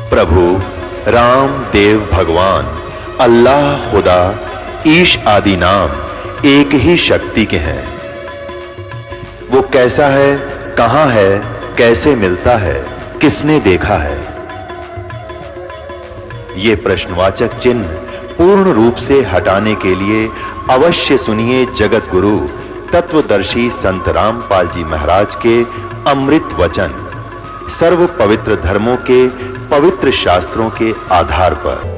प्रभु राम देव भगवान अल्लाह खुदा ईश आदि नाम एक ही शक्ति के हैं। वो कैसा है, कहां है, कैसे मिलता है, किसने देखा है? ये प्रश्नवाचक चिन्ह पूर्ण रूप से हटाने के लिए अवश्य सुनिए जगत गुरु तत्वदर्शी संत रामपाल जी महाराज के अमृत वचन सर्व पवित्र धर्मों के पवित्र शास्त्रों के आधार पर।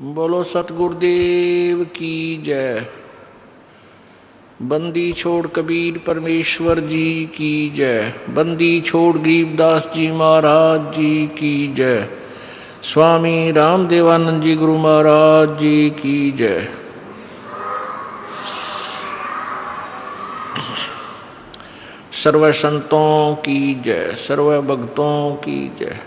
बोलो सतगुरुदेव की जय। बंदी छोड़ कबीर परमेश्वर जी की जय। बंदी छोड़ गरीबदास जी महाराज जी की जय। स्वामी रामदेवानंद जी गुरु महाराज जी की जय। सर्व संतों की जय, सर्व भक्तों की जय,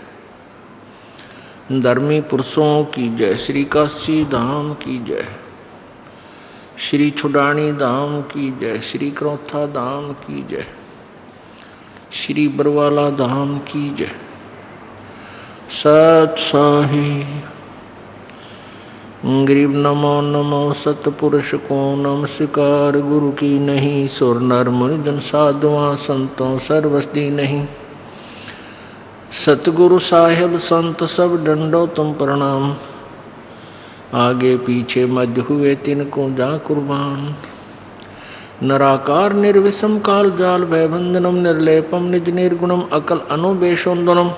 धर्मी पुरुषों की जय। श्री काशी धाम की जय, श्री छुडानी धाम की जय, श्री क्रोथा धाम की जय, श्री बरवाला धाम की जय। सत साहिब गरीब नमो नमो सतपुरुष को नमस्कार। गुरु की नहीं सुर नर मुनि जन साधुआं संतों सर्वस्ती नहीं। सतगुरु साहिब संत सब डंडो तुम प्रणाम। आगे पीछे मध्य हुए तिनको जा कुर्बान। नराकार निर्विषम काल जाल भयबंधनम निर्लेपम निज निर्गुणम अकल अनुबेशोन्दनम।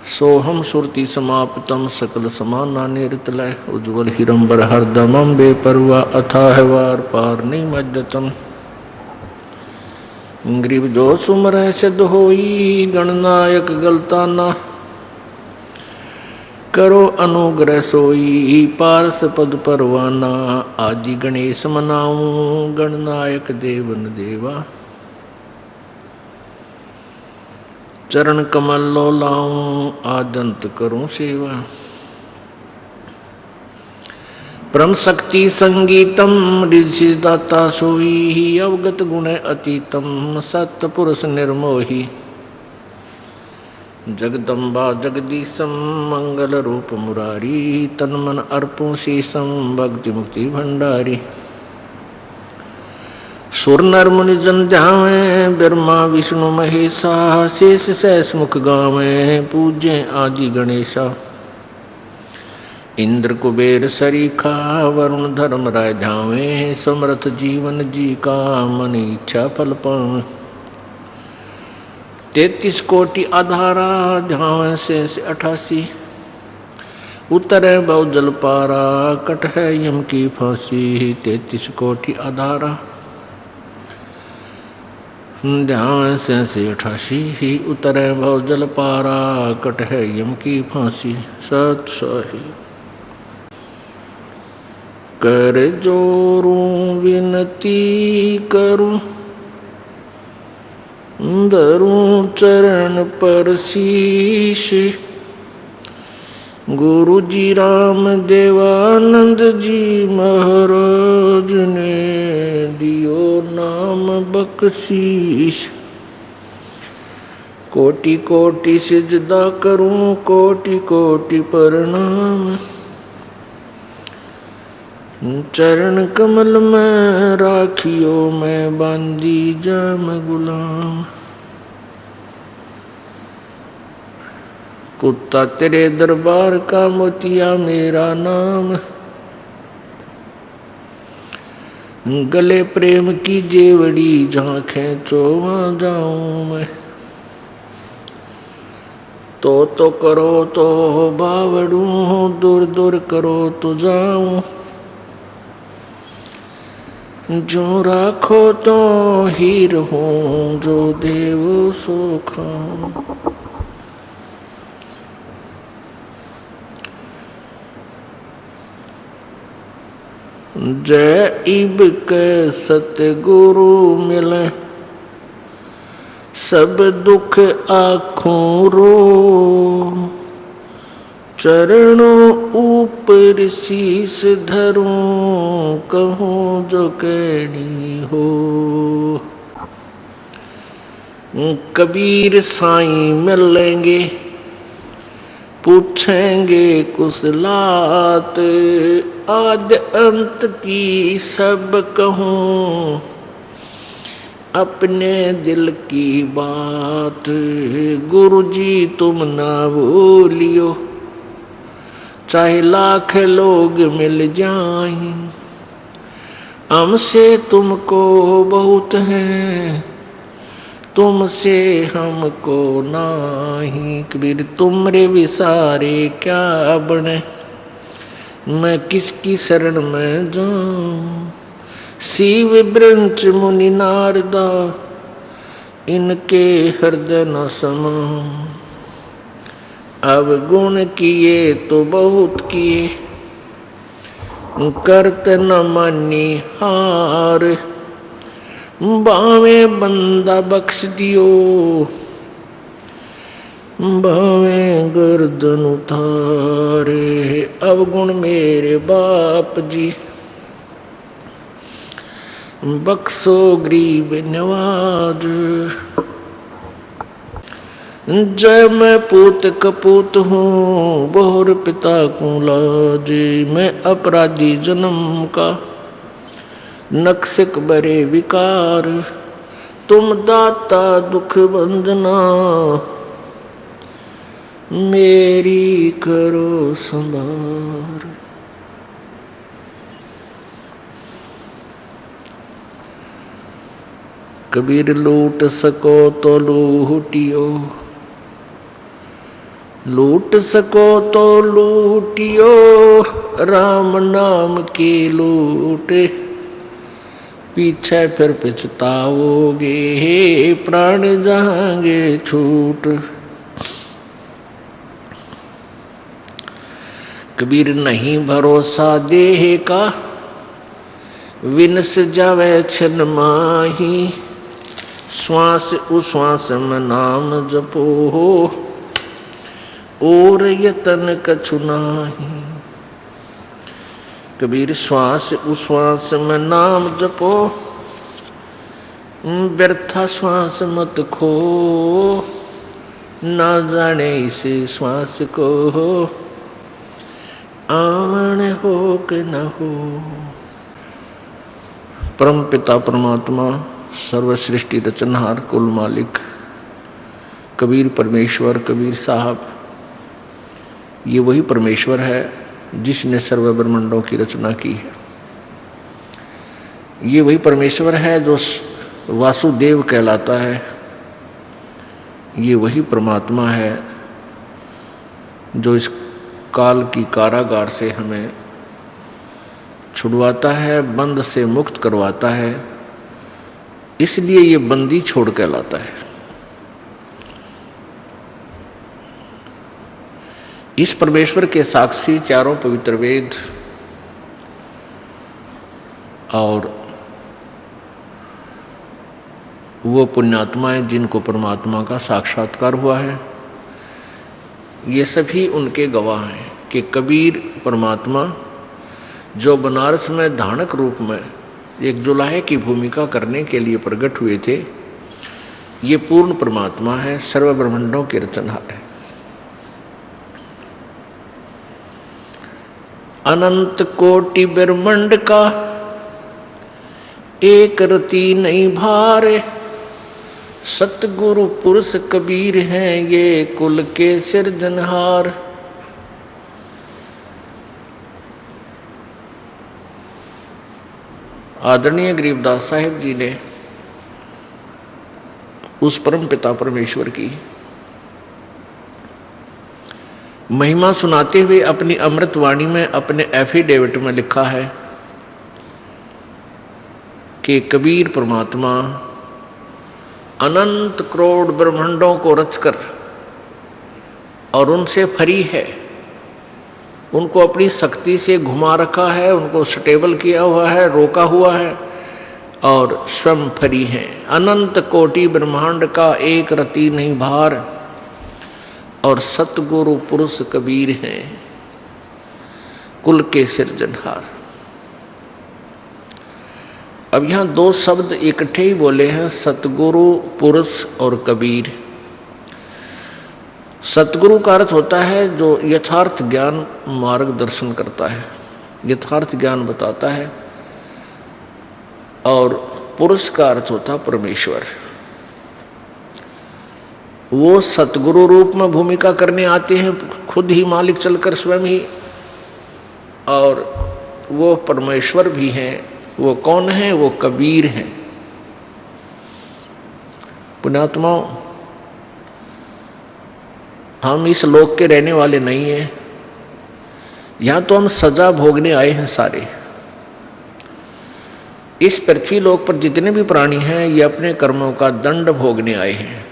सोहम सुरति समाप्तम सकल समाना निर्तलय। उज्ज्वल हिरंबर हरदमम बेपरवा अथाह वार पार निमज्जतम। गरीब जो सुमर सिद्ध होई गणनायक गलताना। करो अनुग्रह सोई पारस पद परवाना। आदि गणेश मनाऊं गणनायक देवन देवा। चरण कमल लो लाऊं आदंत करूं सेवा। परम शक्ति संगीतम ऋषिदाता सोई। अवगत गुण अतीतम सत्पुरुष निर्मोही। जगदम्बा जगदीशम मंगल रूप मुरारी। तन मन अर्पुं शीशम भक्ति मुक्ति भंडारी। सुर नर मुनि जन ध्यावे ब्रह्मा विष्णु महेशा। शेष सहस मुख गावे पूज्य आदि गणेशा। इंद्र कुबेर सरीखा वरुण धर्म राय ध्यावे। समर्थ जीवन जी का मन इच्छा फल पावे। 33 कोटि आधारा ध्यावे से 88। उतरे बहु जल पारा कट है यम की फांसी। 33 कोटि आधारा ध्यान से 88। उतरे बहु जल पारा कट है यम की फांसी। सत साहिब कर जोरूं विनती करूं। धरूं चरण पर शीश। गुरु जी राम देवानंद जी महाराज ने दियो नाम बख्शीश। कोटि कोटि सिजदा करूं कोटि कोटि प्रणाम। चरण कमल में राखियो मैं बांदी जाम गुलाम। कुत्ता तेरे दरबार का मोतिया मेरा नाम। गले प्रेम की जेवड़ी जहाँ खेचो वहाँ जाऊं मैं। तो करो तो बावड़ू, दूर दूर करो तो जाऊं। जो राखो तो हीर हूँ, जो देव सो खाऊं। जय इब के सतगुरु मिले, सब दुख आँखों रो। चरणों ऊपर शीस धरूं, कहूँ जो कहनी हो। कबीर साईं मिलेंगे, पूछेंगे कुशलात। आद्य अंत की सब कहूँ, अपने दिल की बात। गुरुजी तुम ना भूलियो, चाहे लाख लोग मिल जाएं। हमसे तुमको बहुत है, तुमसे हमको नाही। कबीर तुमरे विसारे क्या बने, मैं किसकी शरण में जाऊं। शिव ब्रंच मुनि नारदा, इनके हृदय न समाऊं। अब गुण किए तो बहुत किए, करत न मानी हार। बावे बंदा बख्श दियो, बावे गर्दन उतारे। अब गुण मेरे बाप जी, बख्शो गरीब नवाज। जय मैं पूत कपूत हूँ, बहुर पिता को लाजे। मैं अपराधी जन्म का, नक्सिक बरे विकार। तुम दाता दुख बंजना, मेरी करो संभार। कबीर लूट सको तो लूटियो, लूट सको तो लूटियो। राम नाम की लूट, पीछे फिर पछताओगे। प्राण जाएंगे छूट। कबीर नहीं भरोसा देह का, विनस जावे छन माही। श्वास उश्वास में नाम जपो, और यतन कछु नाही। कबीर श्वास उश्वास में नाम जपो, व्यर्था श्वास मत खो। ना जाने इसे श्वास को, आमन हो कि न हो। परम पिता परमात्मा, सर्व सृष्टि रचनहार, कुल मालिक कबीर परमेश्वर, कबीर साहब, ये वही परमेश्वर है जिसने सर्व ब्रह्मांडों की रचना की है। ये वही परमेश्वर है जो वासुदेव कहलाता है। ये वही परमात्मा है जो इस काल की कारागार से हमें छुड़वाता है, बंद से मुक्त करवाता है। इसलिए ये बंदी छोड़ कहलाता है। इस परमेश्वर के साक्षी चारों पवित्र वेद और वो पुण्यात्माएं जिनको परमात्मा का साक्षात्कार हुआ है, ये सभी उनके गवाह हैं कि कबीर परमात्मा जो बनारस में धानक रूप में एक जुलाहे की भूमिका करने के लिए प्रकट हुए थे, ये पूर्ण परमात्मा है, सर्व ब्रह्मांडों के रचनहार है। अनंत कोटि ब्रह्मांड का एक रति नहीं भारे। सतगुरु पुरुष कबीर हैं ये कुल के सिरजनहार। आदरणीय गरीबदास साहिब जी ने उस परम पिता परमेश्वर की महिमा सुनाते हुए अपनी अमृतवाणी में, अपने एफिडेविट में लिखा है कि कबीर परमात्मा अनंत करोड़ ब्रह्मांडों को रचकर और उनसे फ्री है, उनको अपनी शक्ति से घुमा रखा है, उनको स्टेबल किया हुआ है, रोका हुआ है और स्वयं फ्री हैं। अनंत कोटि ब्रह्मांड का एक रति नहीं भार और सतगुरु पुरुष कबीर हैं, कुल के सिरजनहार। अब यहाँ दो शब्द इकट्ठे ही बोले हैं, सतगुरु पुरुष और कबीर। सतगुरु का अर्थ होता है जो यथार्थ ज्ञान मार्गदर्शन करता है, यथार्थ ज्ञान बताता है, और पुरुष का अर्थ होता परमेश्वर। वो सतगुरु रूप में भूमिका करने आते हैं, खुद ही मालिक चलकर स्वयं ही, और वो परमेश्वर भी हैं। वो कौन है? वो कबीर हैं। पुण्यात्माओं, हम इस लोक के रहने वाले नहीं हैं, यहां तो हम सजा भोगने आए हैं सारे। इस पृथ्वी लोक पर जितने भी प्राणी हैं ये अपने कर्मों का दंड भोगने आए हैं,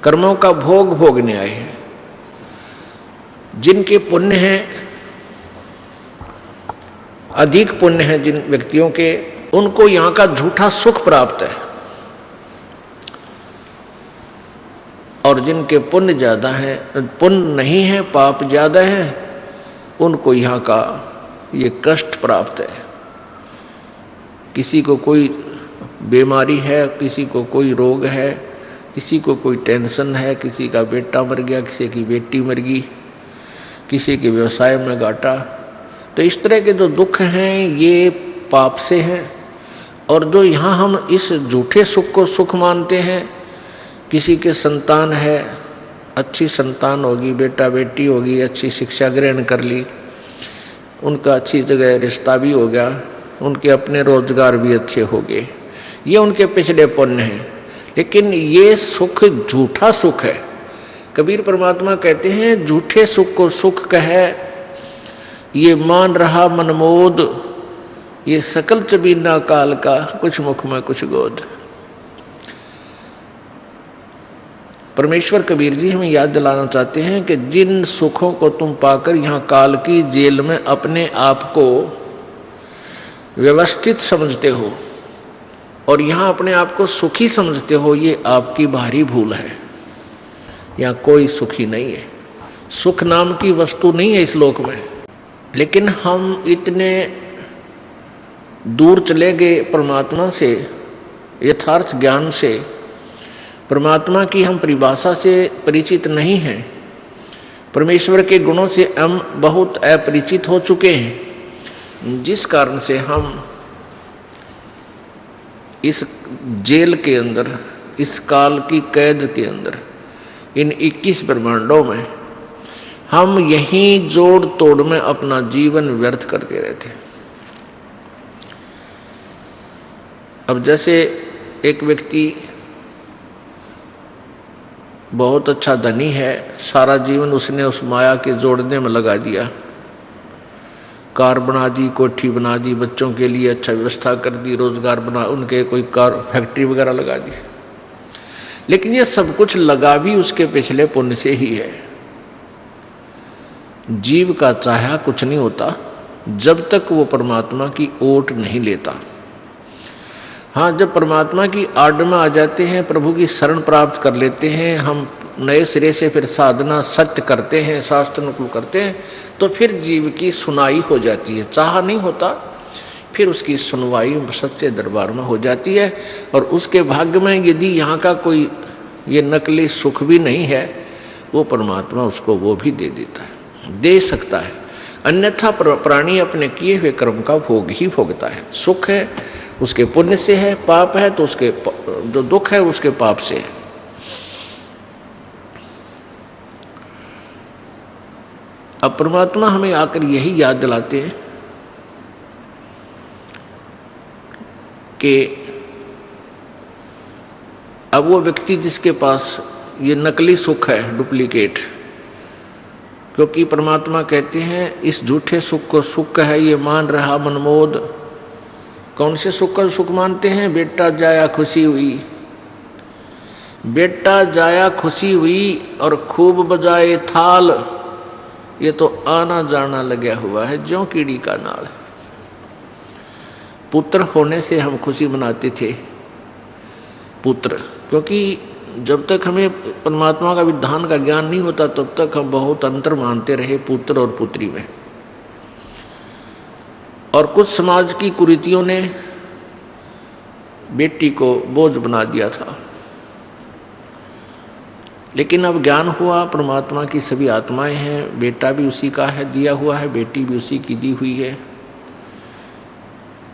कर्मों का भोग भोगने आए हैं। जिनके पुण्य हैं, अधिक पुण्य हैं जिन व्यक्तियों के, उनको यहां का झूठा सुख प्राप्त है, और जिनके पुण्य ज्यादा है, पुण्य नहीं है, पाप ज्यादा है, उनको यहाँ का ये कष्ट प्राप्त है। किसी को कोई बीमारी है, किसी को कोई रोग है, किसी को कोई टेंशन है, किसी का बेटा मर गया, किसी की बेटी मर गई, किसी के व्यवसाय में घाटा। तो इस तरह के जो दुख हैं ये पाप से हैं। और जो यहाँ हम इस झूठे सुख को सुख मानते हैं, किसी के संतान है, अच्छी संतान होगी, बेटा बेटी होगी, अच्छी शिक्षा ग्रहण कर ली, उनका अच्छी जगह रिश्ता भी हो गया, उनके अपने रोजगार भी अच्छे हो गए, ये उनके पिछले पुण्य हैं। लेकिन ये सुख झूठा सुख है। कबीर परमात्मा कहते हैं झूठे सुख को सुख कहे, ये मान रहा मनमोद, ये सकल चबीना काल का, कुछ मुख में कुछ गोद। परमेश्वर कबीर जी हमें याद दिलाना चाहते हैं कि जिन सुखों को तुम पाकर यहाँ काल की जेल में अपने आप को व्यवस्थित समझते हो और यहाँ अपने आप को सुखी समझते हो, ये आपकी भारी भूल है। यहाँ कोई सुखी नहीं है, सुख नाम की वस्तु नहीं है इस लोक में। लेकिन हम इतने दूर चले गए परमात्मा से, यथार्थ ज्ञान से, परमात्मा की हम परिभाषा से परिचित नहीं हैं, परमेश्वर के गुणों से हम बहुत अपरिचित हो चुके हैं, जिस कारण से हम इस जेल के अंदर, इस काल की कैद के अंदर, इन 21 ब्रह्मांडों में हम यहीं जोड़ तोड़ में अपना जीवन व्यर्थ करते रहते। अब जैसे एक व्यक्ति बहुत अच्छा धनी है, सारा जीवन उसने उस माया के जोड़ने में लगा दिया, कार बना दी, कोठी बना दी, बच्चों के लिए अच्छा व्यवस्था कर दी, रोजगार बना, उनके कोई कार फैक्ट्री वगैरह लगा दी। लेकिन ये सब कुछ लगा भी उसके पिछले पुण्य से ही है। जीव का चाहा कुछ नहीं होता जब तक वो परमात्मा की ओट नहीं लेता। हाँ, जब परमात्मा की आड़ में आ जाते हैं, प्रभु की शरण प्राप्त कर लेते हैं, हम नए सिरे से फिर साधना सत्य करते हैं, शास्त्र अनुकूल करते हैं, तो फिर जीव की सुनाई हो जाती है। चाह नहीं होता, फिर उसकी सुनवाई सच्चे दरबार में हो जाती है। और उसके भाग्य में यदि यहाँ का कोई ये नकली सुख भी नहीं है, वो परमात्मा उसको वो भी दे देता है, दे सकता है। अन्यथा प्राणी अपने किए हुए कर्म का भोग ही भोगता है। सुख है उसके पुण्य से है, पाप है तो उसके जो दुख है उसके पाप से है। अब परमात्मा हमें आकर यही याद दिलाते हैं कि अब वो व्यक्ति जिसके पास ये नकली सुख है, डुप्लीकेट, क्योंकि परमात्मा कहते हैं इस झूठे सुख को सुख है ये मान रहा मनमोद। कौन से सुख का सुख मानते हैं? बेटा जाया खुशी हुई, बेटा जाया खुशी हुई और खूब बजाए थाल, ये तो आना जाना लगा हुआ है ज्यों कीड़ी का नाल। पुत्र होने से हम खुशी मनाते थे, पुत्र, क्योंकि जब तक हमें परमात्मा का विधान का ज्ञान नहीं होता तब तक हम बहुत अंतर मानते रहे पुत्र और पुत्री में। और कुछ समाज की कुरीतियों ने बेटी को बोझ बना दिया था, लेकिन अब ज्ञान हुआ परमात्मा की सभी आत्माएं हैं, बेटा भी उसी का है दिया हुआ है, बेटी भी उसी की दी हुई है,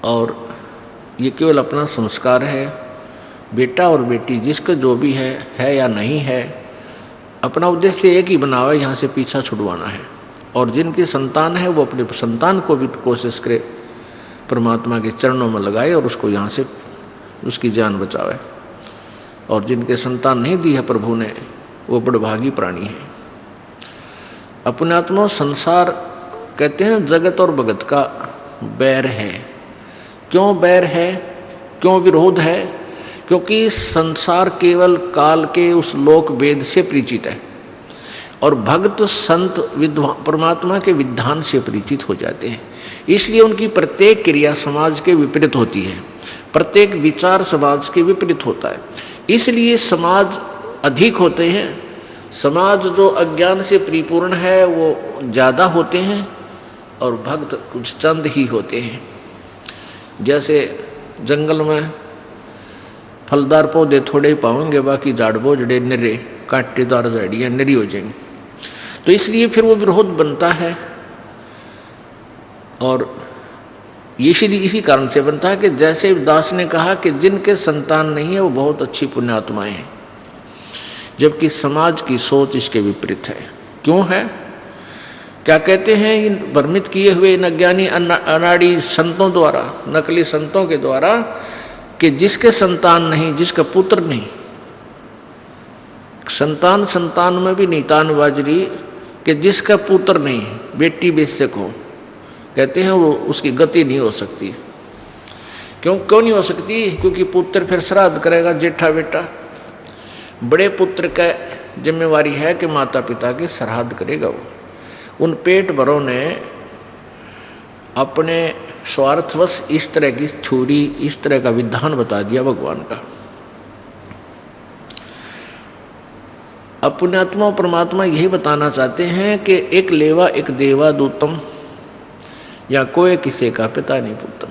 और ये केवल अपना संस्कार है। बेटा और बेटी जिसका जो भी है या नहीं है, अपना उद्देश्य एक ही बना हुआ है, यहाँ से पीछा छुड़वाना है। और जिनकी संतान है वो अपने संतान को भी कोशिश करे परमात्मा के चरणों में लगाए और उसको यहाँ से उसकी जान बचावे। और जिनके संतान नहीं दी है प्रभु ने, वो बड़भागी प्राणी है। अपने आत्मा संसार कहते हैं जगत और भगत का बैर है। क्यों बैर है, क्यों विरोध है? क्योंकि संसार केवल काल के उस लोक वेद से परिचित है और भक्त संत विद्वान परमात्मा के विधान से परिचित हो जाते हैं। इसलिए उनकी प्रत्येक क्रिया समाज के विपरीत होती है, प्रत्येक विचार समाज के विपरीत होता है। इसलिए समाज अधिक होते हैं, समाज जो अज्ञान से परिपूर्ण है वो ज़्यादा होते हैं और भक्त कुछ चंद ही होते हैं। जैसे जंगल में फलदार पौधे थोड़े ही पाओगे, बाकी झाड़ बोझड़े निरे कांटेदार झाड़ियाँ निरी हो जाएंगी। तो इसलिए फिर वो विरोध बनता है, और इसी कारण से बनता है कि जैसे दास ने कहा कि जिनके संतान नहीं है वो बहुत अच्छी पुण्यात्माएं हैं, जबकि समाज की सोच इसके विपरीत है। क्यों है? क्या कहते हैं इन भ्रमित किए हुए इन अज्ञानी अनाड़ी संतों द्वारा, नकली संतों के द्वारा, कि जिसके संतान नहीं, जिसका पुत्र नहीं, संतान में भी नितान बाजरी, कि जिसका पुत्र नहीं, बेटी बेशक हो, कहते हैं वो उसकी गति नहीं हो सकती। क्यों नहीं हो सकती? क्योंकि पुत्र फिर श्राद्ध करेगा, जेठा बेटा। बड़े पुत्र का जिम्मेवारी है कि माता पिता के श्राद्ध करेगा वो। उन पेट भरों ने अपने स्वार्थवश इस तरह की थ्योरी, इस तरह का विधान बता दिया भगवान का। अपने आत्मा परमात्मा यही बताना चाहते हैं कि एक लेवा एक देवा दूतम, या कोई किसी का पिता नहीं पुत्रम।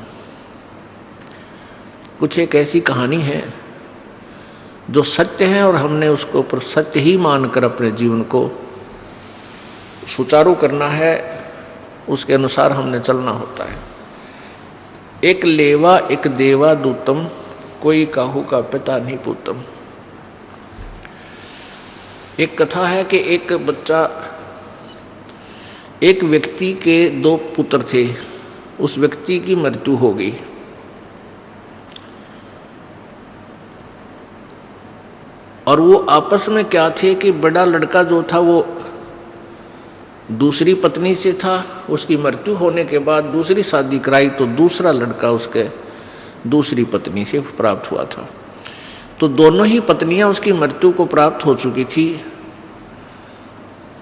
कुछ एक ऐसी कहानी है जो सत्य है और हमने उसको ऊपर सत्य ही मानकर अपने जीवन को सुचारू करना है, उसके अनुसार हमने चलना होता है। एक लेवा एक देवा दूतम, कोई काहू का पिता नहीं पुत्रम। एक कथा है कि एक व्यक्ति के दो पुत्र थे, उस व्यक्ति की मृत्यु हो गई। और वो आपस में क्या थे कि बड़ा लड़का जो था वो दूसरी पत्नी से था, उसकी मृत्यु होने के बाद दूसरी शादी कराई तो दूसरा लड़का उसके दूसरी पत्नी से प्राप्त हुआ था। तो दोनों ही पत्नियां उसकी मृत्यु को प्राप्त हो चुकी थी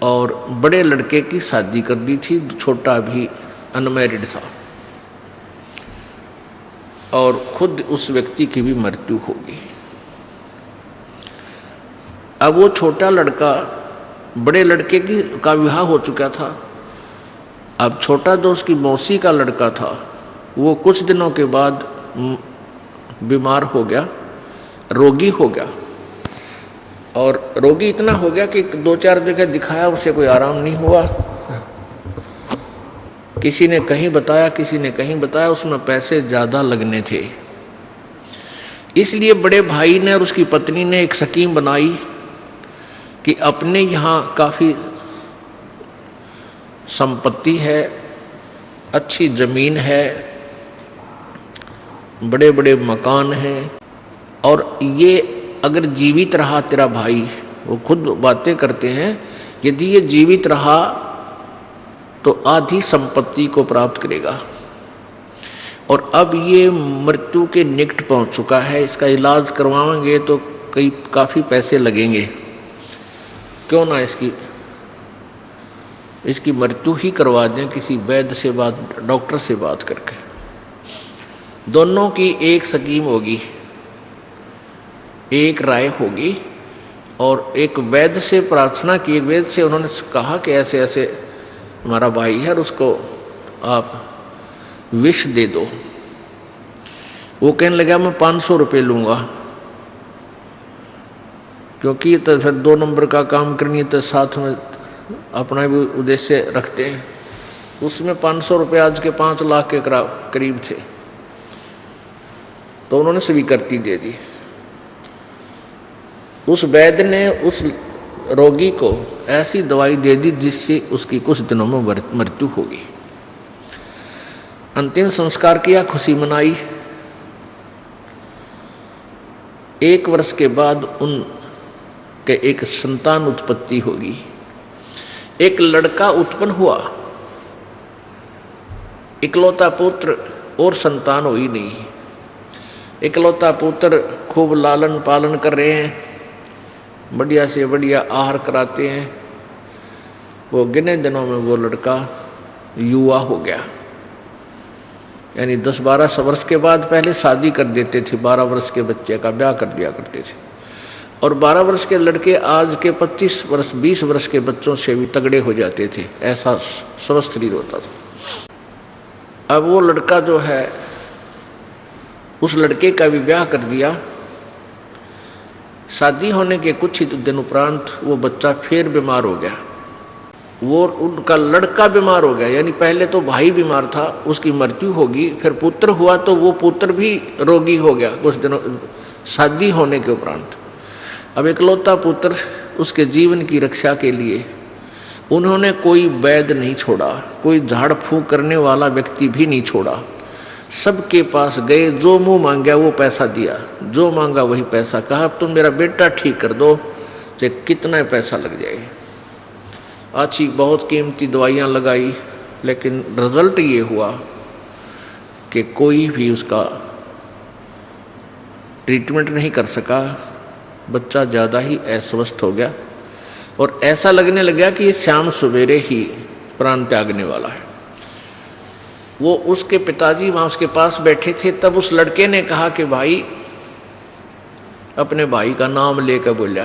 और बड़े लड़के की शादी कर दी थी, छोटा भी अनमैरिड था, और खुद उस व्यक्ति की भी मृत्यु हो गई। अब वो छोटा लड़का, बड़े लड़के का विवाह हो चुका था, अब छोटा जो उसकी मौसी का लड़का था वो कुछ दिनों के बाद बीमार हो गया, रोगी हो गया। और रोगी इतना हो गया कि 2-4 जगह दिखाया, उसे कोई आराम नहीं हुआ। किसी ने कहीं बताया, किसी ने कहीं बताया, उसमें पैसे ज़्यादा लगने थे। इसलिए बड़े भाई ने और उसकी पत्नी ने एक स्कीम बनाई कि अपने यहाँ काफ़ी संपत्ति है, अच्छी ज़मीन है, बड़े बड़े मकान हैं, और ये अगर जीवित रहा तेरा भाई, वो खुद बातें करते हैं, यदि ये जीवित रहा तो आधी संपत्ति को प्राप्त करेगा, और अब ये मृत्यु के निकट पहुंच चुका है, इसका इलाज करवाएंगे तो काफ़ी पैसे लगेंगे, क्यों ना इसकी मृत्यु ही करवा दें किसी वैद्य से डॉक्टर से बात करके। दोनों की एक स्कीम होगी, एक राय होगी, और एक वैद्य से प्रार्थना की, एक वैद्य से उन्होंने कहा कि ऐसे ऐसे हमारा भाई है और उसको आप विष दे दो। वो कहने लगा मैं 500 रुपये लूँगा, क्योंकि तो फिर 2 नंबर का काम करनी तो साथ में अपना भी उद्देश्य रखते हैं। उसमें 500 रुपये आज के 5 लाख के करीब थे, तो उन्होंने स्वीकृति दे दी। उस वैद्य ने उस रोगी को ऐसी दवाई दे दी जिससे उसकी कुछ दिनों में मृत्यु होगी। अंतिम संस्कार किया, खुशी मनाई। 1 वर्ष के बाद उनके एक संतान उत्पत्ति होगी। एक लड़का उत्पन्न हुआ, इकलौता पुत्र, और संतान हुई नहीं। इकलौता पुत्र खूब लालन पालन कर रहे हैं, बढ़िया से बढ़िया आहार कराते हैं। वो गिने दिनों में वो लड़का युवा हो गया, यानी 10-12 वर्ष के बाद पहले शादी कर देते थे, 12 वर्ष के बच्चे का ब्याह कर दिया करते थे, और 12 वर्ष के लड़के आज के 25 वर्ष 20 वर्ष के बच्चों से भी तगड़े हो जाते थे, ऐसा स्वस्थ शरीर होता था। अब वो लड़का जो है, उस लड़के का भी ब्याह कर दिया। शादी होने के कुछ ही दिन उपरांत वो बच्चा फिर बीमार हो गया। वो उनका लड़का बीमार हो गया, यानी पहले तो भाई बीमार था, उसकी मृत्यु होगी, फिर पुत्र हुआ तो वो पुत्र भी रोगी हो गया कुछ दिनों शादी होने के उपरांत। अब इकलौता पुत्र, उसके जीवन की रक्षा के लिए उन्होंने कोई वैद्य नहीं छोड़ा, कोई झाड़ फूंक करने वाला व्यक्ति भी नहीं छोड़ा। सबके पास गए, जो मुंह मांगा वो पैसा दिया, जो मांगा वही पैसा। कहा अब तुम मेरा बेटा ठीक कर दो, चाहे कितना पैसा लग जाए। अच्छी बहुत कीमती दवाइयाँ लगाई, लेकिन रिजल्ट ये हुआ कि कोई भी उसका ट्रीटमेंट नहीं कर सका। बच्चा ज़्यादा ही अस्वस्थ हो गया, और ऐसा लगने लगा कि ये शाम सवेरे ही प्राण त्यागने वाला है। वो उसके पिताजी वहाँ उसके पास बैठे थे, तब उस लड़के ने कहा कि भाई, अपने भाई का नाम लेकर बोला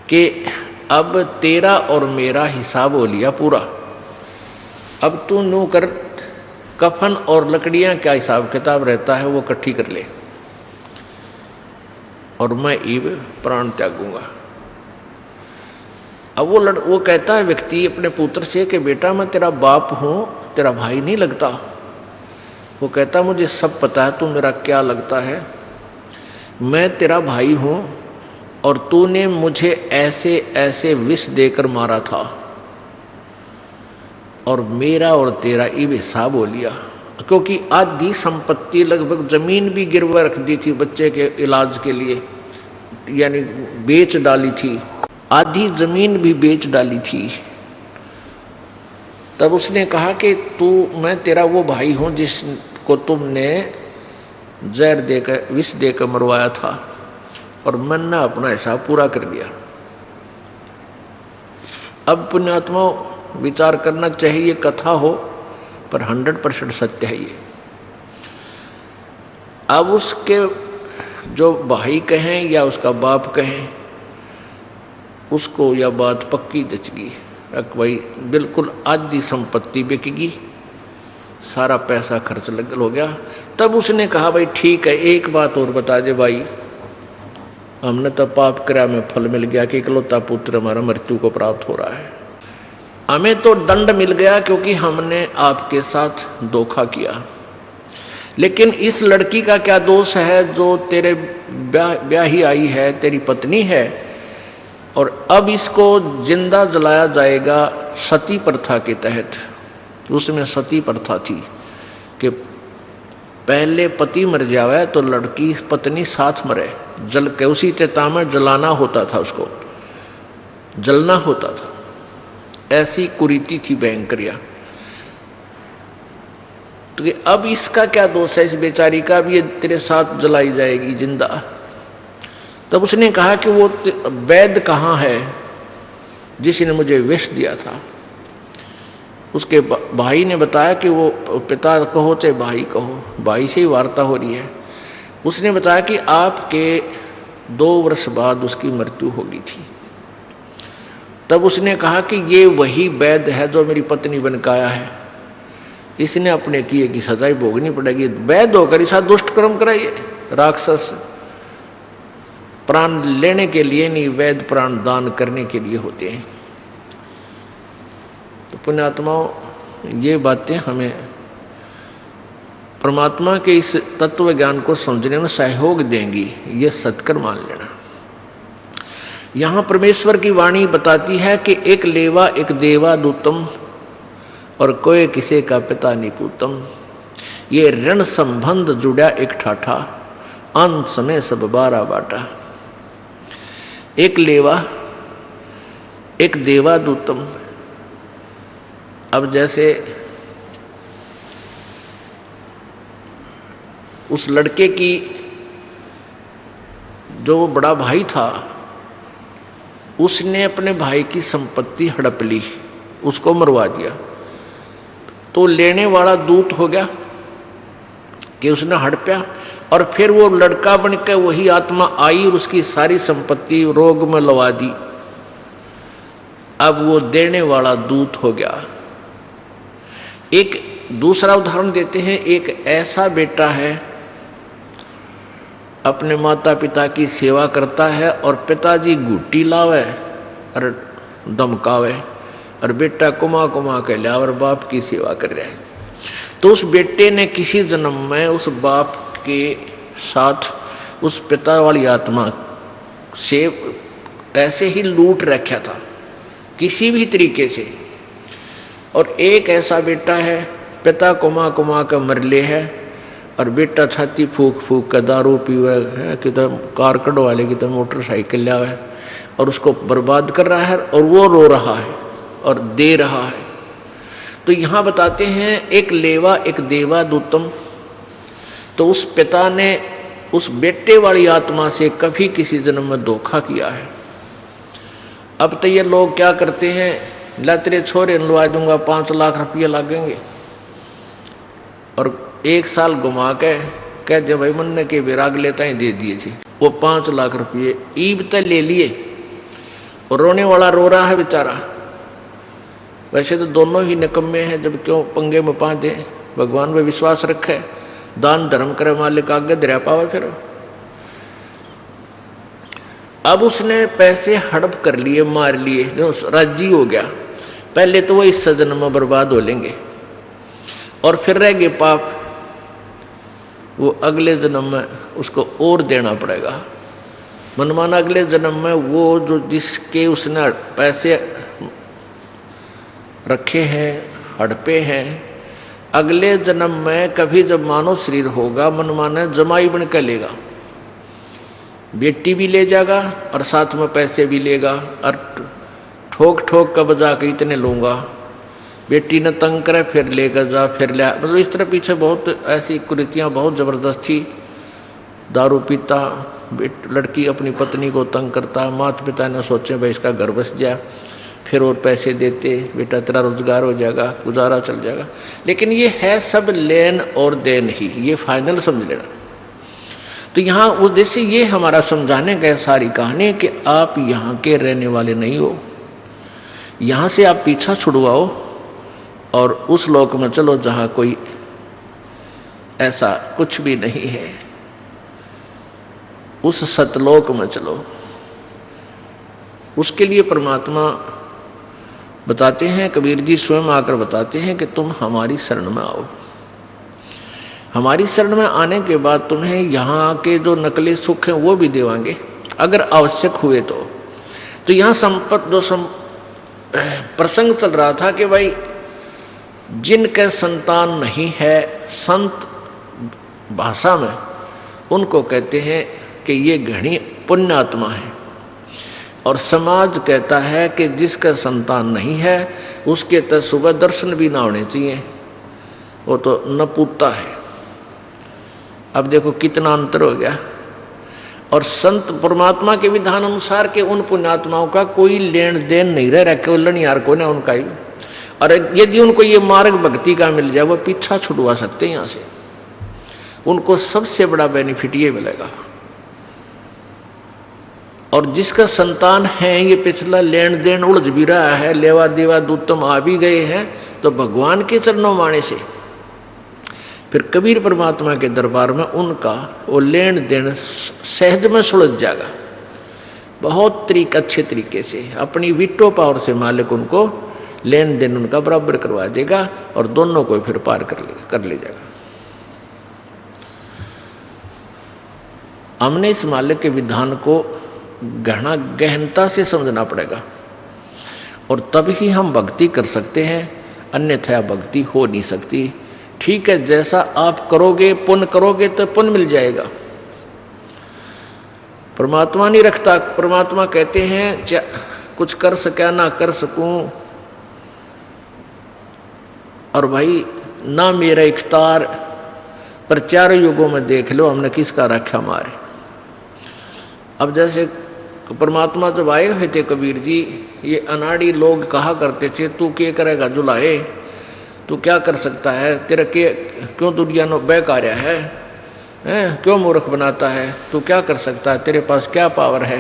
कि अब तेरा और मेरा हिसाब हो लिया पूरा, अब तू नो कर, कफन और लकड़ियाँ क्या हिसाब किताब रहता है वो इकट्ठी कर ले, और मैं ईब प्राण त्यागूंगा। अब वो कहता है व्यक्ति अपने पुत्र से कि बेटा मैं तेरा बाप हूँ, तेरा भाई नहीं लगता। वो कहता मुझे सब पता है तू मेरा क्या लगता है, मैं तेरा भाई हूँ और तूने मुझे ऐसे ऐसे विष देकर मारा था, और मेरा और तेरा ये हिसाब हो लिया। क्योंकि आधी संपत्ति लगभग जमीन भी गिरवा रख दी थी बच्चे के इलाज के लिए, यानी बेच डाली थी, आधी जमीन भी बेच डाली थी। तब उसने कहा कि मैं तेरा वो भाई हूँ जिसको तुमने जहर देकर विष देकर मरवाया था, और मैंने अपना हिसाब पूरा कर लिया। अब पुण्यात्मा विचार करना चाहिए, कथा हो पर 100% सत्य है ये। अब उसके जो भाई कहें या उसका बाप कहें, उसको यह बात पक्की जच गई, भाई बिल्कुल आधी संपत्ति बिकेगी, सारा पैसा खर्च हो गया। तब उसने कहा भाई ठीक है, एक बात और बता दे भाई, हमने तो पाप करा में फल मिल गया कि इकलौता पुत्र हमारा मृत्यु को प्राप्त हो रहा है, हमें तो दंड मिल गया क्योंकि हमने आपके साथ धोखा किया। लेकिन इस लड़की का क्या दोष है जो तेरे ब्याही आई है, तेरी पत्नी है, और अब इसको जिंदा जलाया जाएगा सती प्रथा के तहत। उसमें सती प्रथा थी कि पहले पति मर जावे तो लड़की पत्नी साथ मरे, जल के उसी चिता में जलाना होता था, उसको जलना होता था। ऐसी कुरीति थी भयंकरिया। तो कि अब इसका क्या दोष है इस बेचारी का, अब ये तेरे साथ जलाई जाएगी जिंदा। तब उसने कहा कि वो वैद्य कहाँ है जिसने मुझे विष दिया था। उसके भाई ने बताया कि वो पिता कहो चाहे भाई कहो, भाई से ही वार्ता हो रही है। उसने बताया कि आपके 2 वर्ष बाद उसकी मृत्यु हो गई थी। तब उसने कहा कि ये वही वैद्य है जो मेरी पत्नी बन के आया है, इसने अपने किए की सजा भोगनी पड़ेगी। वैद्य होकर ऐसा दुष्ट कर्म कराइए। राक्षस प्राण लेने के लिए नहीं, वैद्य प्राण दान करने के लिए होते हैं। तो पुण्यात्माओं, ये बातें हमें परमात्मा के इस तत्व ज्ञान को समझने में सहयोग देंगी, ये सत्कर मान लेना। यहाँ परमेश्वर की वाणी बताती है कि एक लेवा एक देवा दूतम और कोई किसी का पिता निपूतम। ये ऋण संबंध जुड़ा एक ठाठा, अंत समय सब 12 बाटा। एक लेवा एक देवा दूतम। अब जैसे उस लड़के की जो बड़ा भाई था, उसने अपने भाई की संपत्ति हड़प ली, उसको मरवा दिया। तो लेने वाला दूत हो गया कि उसने हड़पया, और फिर वो लड़का बनकर वही आत्मा आई और उसकी सारी संपत्ति रोग में लवा दी। अब वो देने वाला दूत हो गया। एक दूसरा उदाहरण देते हैं। एक ऐसा बेटा है, अपने माता पिता की सेवा करता है और पिताजी घुट्टी लावे और धमकावे और बेटा कुमा कुमा के लिया और बाप की सेवा कर रहा है। तो उस बेटे ने किसी जन्म में उस बाप के साथ उस पिता वाली आत्मा से ऐसे ही लूट रखा था किसी भी तरीके से। और एक ऐसा बेटा है, पिता कुमा कुमा का मरले है और बेटा छाती फूक फूक कर दारू पीवे है, किधर कार कढ़वा ले, किधर मोटरसाइकिल लावे और उसको बर्बाद कर रहा है और वो रो रहा है और दे रहा है। तो यहाँ बताते हैं एक लेवा एक देवा दूतम। तो उस पिता ने उस बेटे वाली आत्मा से कभी किसी जन्म में धोखा किया है। अब तो ये लोग क्या करते हैं, ला तेरे छोरे लुआ दूंगा 5 लाख रुपये लगेंगे और 1 साल घुमा के कह दे भाई मन के विराग लेता ही दे दिए थे। वो 5 लाख रुपये ईब तक ले लिए और रोने वाला रो रहा है बेचारा। वैसे तो दोनों ही निकम्मे हैं, जब क्यों पंगे में पा दे। भगवान में विश्वास रखे, दान धर्म करे, मालिक आगे दरिया पावे। फिर अब उसने पैसे हड़प कर लिए, मार लिए, जो राजी हो गया। पहले तो वो इस जन्म में बर्बाद हो लेंगे और फिर रह गए पाप, वो अगले जन्म में उसको और देना पड़ेगा। मनमाना अगले जन्म में वो जो जिसके उसने पैसे रखे हैं, हड़पे हैं, अगले जन्म में कभी जब मानव शरीर होगा, मनमाना जमाई बन कर लेगा। बेटी भी ले जाएगा और साथ में पैसे भी लेगा और ठोक ठोक कर बजा के इतने लूँगा। बेटी ने तंग करे फिर लेकर जा, फिर ले, मतलब इस तरह पीछे बहुत ऐसी कुरीतियाँ बहुत ज़बरदस्त थी। दारू पीता, लड़की अपनी पत्नी को तंग करता, माता पिता ने सोचे भाई इसका घर बस जाए, फिर और पैसे देते, बेटा तेरा रोजगार हो जाएगा, गुजारा चल जाएगा। लेकिन ये है सब लेन और देन ही, ये फाइनल समझ लेना। तो यहाँ उद्देश्य ये हमारा समझाने का सारी कहानी कि आप यहाँ के रहने वाले नहीं हो, यहाँ से आप पीछा छुड़वाओ और उस लोक में चलो जहाँ कोई ऐसा कुछ भी नहीं है, उस सतलोक में चलो। उसके लिए परमात्मा बताते हैं, कबीर जी स्वयं आकर बताते हैं कि तुम हमारी शरण में आओ। हमारी शरण में आने के बाद तुम्हें यहाँ के जो नकली सुख हैं वो भी देवांगे अगर आवश्यक हुए तो यहाँ प्रसंग चल रहा था कि भाई जिनके संतान नहीं है, संत भाषा में, उनको कहते हैं कि ये घनी पुण्यात्मा है। और समाज कहता है कि जिसका संतान नहीं है उसके तो सुबह दर्शन भी ना होने चाहिए, वो तो नपुत्ता है। अब देखो कितना अंतर हो गया। और संत परमात्मा के विधान अनुसार के उन पुण्यात्माओं का कोई लेन देन नहीं रह रहा, केवल लनियार को ना उनका ही। और यदि उनको ये मार्ग भक्ति का मिल जाए वो पीछा छुड़वा सकते हैं यहाँ से, उनको सबसे बड़ा बेनिफिट ये मिलेगा। और जिसका संतान है ये पिछला लेन देन उलझ भी रहा है, लेवा देवा दूतम आ भी गए हैं, तो भगवान के चरणों माने से फिर कबीर परमात्मा के दरबार में उनका वो लेन देन सहज में सुलझ जाएगा। बहुत अच्छे तरीके से अपनी विटो पावर से मालिक उनको लेन देन उनका बराबर करवा देगा और दोनों को फिर पार कर ले जाएगा। हमने इस मालिक के विधान को गहनता से समझना पड़ेगा और तब ही हम भक्ति कर सकते हैं, अन्यथा भक्ति हो नहीं सकती। ठीक है, जैसा आप करोगे पुण्य करोगे तो पुण्य मिल जाएगा। परमात्मा नहीं रखता, परमात्मा कहते हैं कुछ कर सका ना कर सकूं, और भाई ना मेरा इख्तार, पर चारों युगों में देख लो हमने किसका रखा मारे। अब जैसे परमात्मा जब आए हुए थे कबीर जी, ये अनाड़ी लोग कहा करते थे तू क्या करेगा जुलाए, तू क्या कर सकता है, तेरा क्यों दुनिया नो बेकार्य है, क्यों मूर्ख बनाता है, तू क्या कर सकता है, तेरे पास क्या पावर है।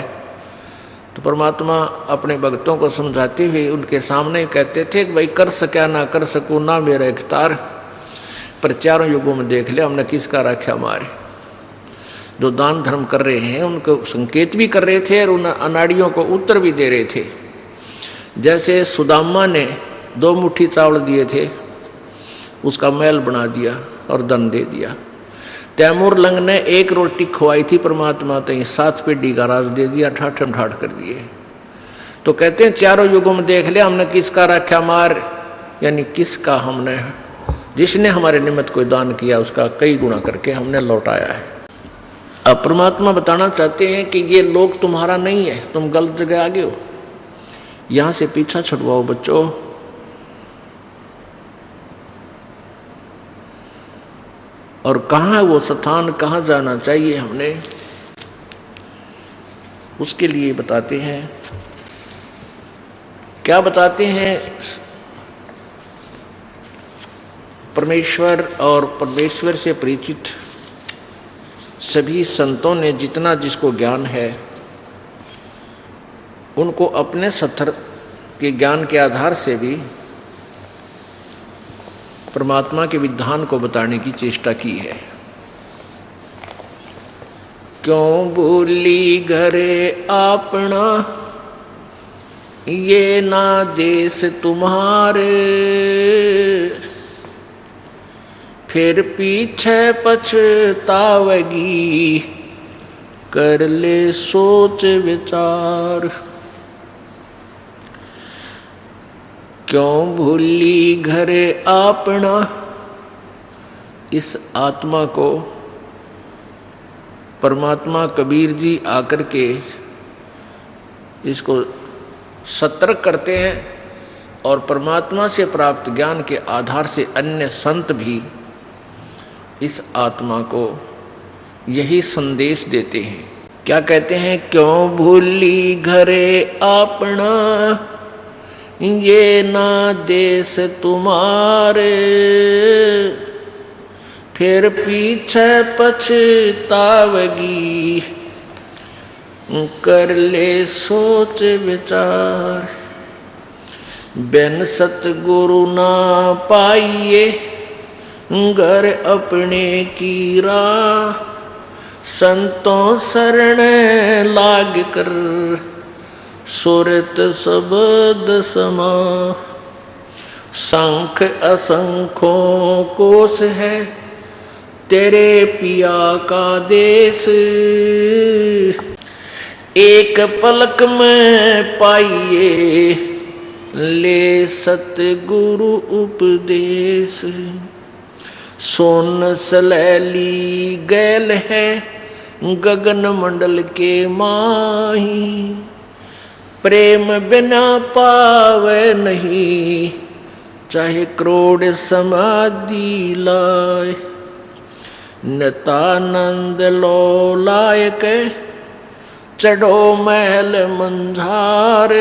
तो परमात्मा अपने भक्तों को समझाते हुए उनके सामने कहते थे कि भाई कर सका ना कर सकूँ ना मेरा इख्तार, पर चारों युगों में देख ले हमने किसका रखा मारे। जो दान धर्म कर रहे हैं उनको संकेत भी कर रहे थे और उन अनाड़ियों को उत्तर भी दे रहे थे। जैसे सुदामा ने 2 मुट्ठी चावल दिए थे, उसका महल बना दिया और धन दे दिया। तैमूर लंग ने 1 रोटी खवाई थी परमात्मा तो 7 पेटी का राज दे दिया, ठाठम ठाठ कर दिए। तो कहते हैं चारों युगों में देख लिया हमने किसका रखा मार, यानी किसका हमने, जिसने हमारे निमित्त कोई दान किया उसका कई गुना करके हमने लौटाया है। अब परमात्मा बताना चाहते हैं कि ये लोग तुम्हारा नहीं है, तुम गलत जगह आगे हो, यहां से पीछा छुड़वाओ बच्चों। और कहाँ है वो स्थान, कहाँ जाना चाहिए हमने, उसके लिए बताते हैं। क्या बताते हैं, परमेश्वर और परमेश्वर से परिचित सभी संतों ने जितना जिसको ज्ञान है उनको अपने सत्तर के ज्ञान के आधार से भी परमात्मा के विधान को बताने की चेष्टा की है। क्यों भूली घरे अपना, ये ना देश तुम्हारे, फिर पीछे पछतावेगी, कर ले सोच विचार। क्यों भूली घरे अपना, इस आत्मा को परमात्मा कबीर जी आकर के इसको सतर्क करते हैं और परमात्मा से प्राप्त ज्ञान के आधार से अन्य संत भी इस आत्मा को यही संदेश देते हैं। क्या कहते हैं, क्यों भूली घरे अपना, ये ना देश तुम्हारे, फिर पीछे पछतावेगी, कर ले सोच विचार। बिन सतगुरु ना पाइए, घर अपने की राह, संतों शरण लाग कर, सुरत शब्द समा। शंख असंख्यों कोश है, तेरे पिया का देश, एक पलक में पाइए, ले सतगुरु उपदेश। सोन सलैली गैल है गगन मंडल के माही, प्रेम बिना पावे नहीं चाहे करोड़ समाधि लाए। नितानंद लो लायक चढ़ो महल मंझार,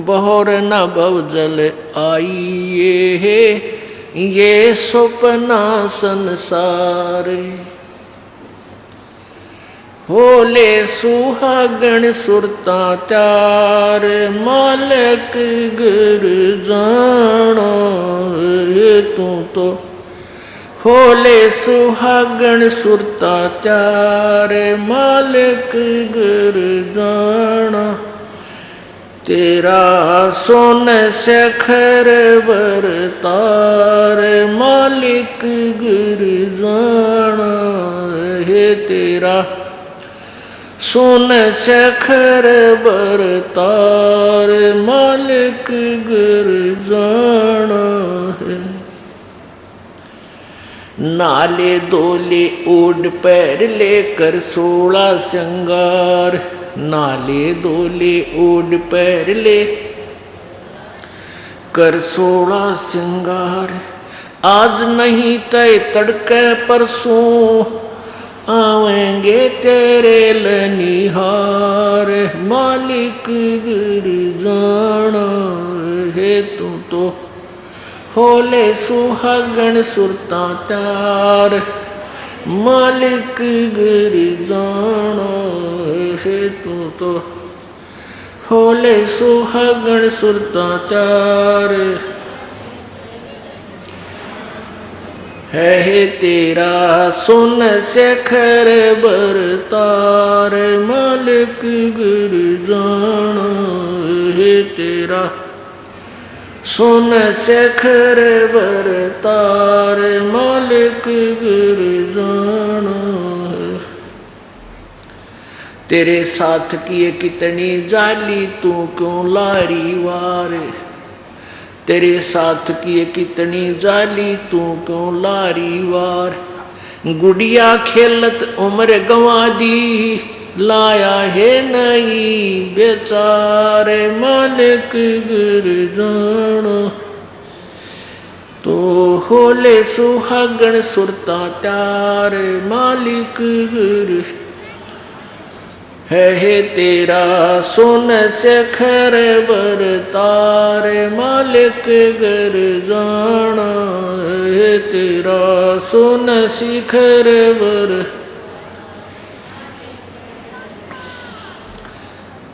बहुर न भव जल आइए ये सपना संसार। होले सुहागण सुरता त्यार, मालक गुर जाना तू तो। होले सुहागण सुरता त्यार, मालक गुर जाना। तेरा सोन शेखर बरतार, मालिक गुर जाना है। तेरा सोन शेखर बरतार, मालिक गुर जाना है। नाले दोले ओढ़ पैर लेकर 16 श्रृंगार, नाले दोले ओढ़ पैर ले कर 16 श्रृंगार। आज नहीं तय तड़के परसों आवेंगे तेरे लनिहार, मालिक गुर जाना है तू तो। होले सुहागण सुरता त्यार, मालिक गुर जाना है तू तो। होले सुहागण सुरता त्यार है। तेरा सोन शेखर बरतार, मालिक गुर जाना है। तेरा सोन शेखर बरतार, मालिक गुर जाना है। तेरे साथ किए कितनी जाली तू क्यों लारी वार, तेरे साथ किए कितनी जाली तू क्यों लारी वार। गुड़िया खेलत उम्र गंवा दी, लाया है नहीं बेचारे, मालिक गुर जाना। तो होले सुहागण सुरता त्यार, मालिक गुर है। तेरा सोन शेखर बरतार, मालिक गुर जाना है। तेरा सोन शिखर बर।